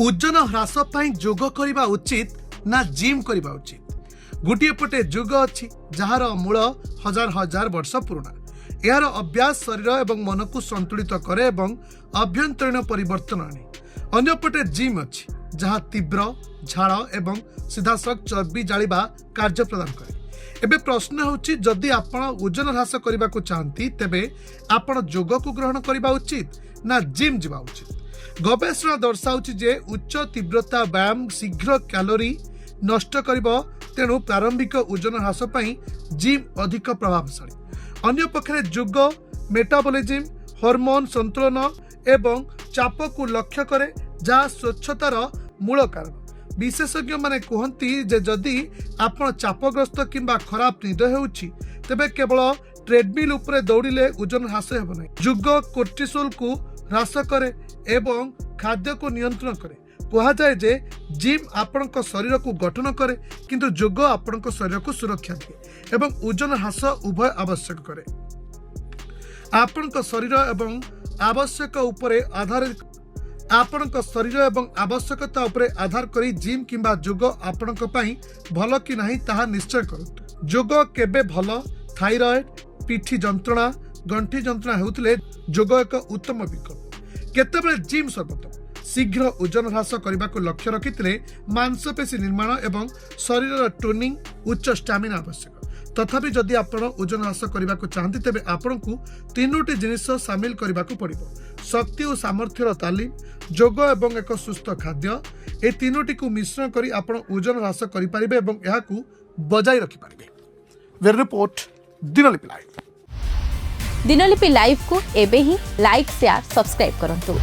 ओजन ह्रास जोग करने उचित ना जिम करने उचित। गोटे पटे जोग अच्छी जार मूल हजार हजार वर्ष पुराना। यार अभ्यास शरीर एवं मन को संतुलित करे एवं अभ्यंतरीण परिवर्तन आने। अन्यपटे जिम अच्छी जहाँ तीव्र झाड़ एवं सीधासख चर्बी जालिबा कार्य प्रदान करे। एबे प्रश्न होची जदि आपण ओजन ह्रास करने को चाहती तेबे आपण जोग को ग्रहण करने उचित ना जिम जावा उचित। गवेषणा दर्शाउची जे उच्च तीव्रता व्यायाम शीघ्र कैलोरी नष्ट करिबो, तेणु प्रारंभिक ओजन ह्रास पई जिम अधिक प्रभावशाली। अन्य पक्षरे जोग मेटाबॉलिज्म हार्मोन संतुलन एवं चाप को लक्ष्य करे जहाँ स्वच्छतार मूल कारण। विशेषज्ञ माने कहती जे जदि आपण चापग्रस्त किंबा खराब निद होउछि तेबे केवल ट्रेडमिल उपरे दौड़िले ओजन ह्रास हेब नहीं। जोग कोर्टिसोल को ह्रास करे एवं खाद्य को नियंत्रण करे। कहा जाए जे जिम आपण शरीर को गठन करे किंतु जोग आपण शरीर को सुरक्षा दिए एवं ओजन ह्रास उभय आवश्यक करे। आपण शरीर एवं आवश्यक उपरे आधारित आपण शरीर एवं आवश्यकता उपरे आधार करी जिम किंबा जोग आपण भल कि नहीं ताहा निश्चय करतु। जोग केबे भल थाइरॉइड पिठी जंत्रणा गंठी जंत्रणा हेउतिले जोग एक उत्तम विकल्प। केतेबेले जिम सर्वोत्तम। शीघ्र ओजन ह्रास करने को लक्ष्य रखिते मांसपेशी निर्माण एवं शरीर टोनिंग उच्च स्टामिना आवश्यक। तथापि जदि आपण ओजन ह्रास करने को चाहती तेबे आपण को तीनोटी जिनिस सामिल करने को पड़िबो। शक्ति और सामर्थ्यर तालीम जोग एवं एक सुस्थ खाद्य ए तीनोटी को मिश्रण करी आपण ओजन ह्रास करि परिबे एवं एहा को बजाय रखि परिबे। वेर report Dinalipi live. Dinalipi live को एबे ही लाइक शेयर सब्सक्राइब करंतु।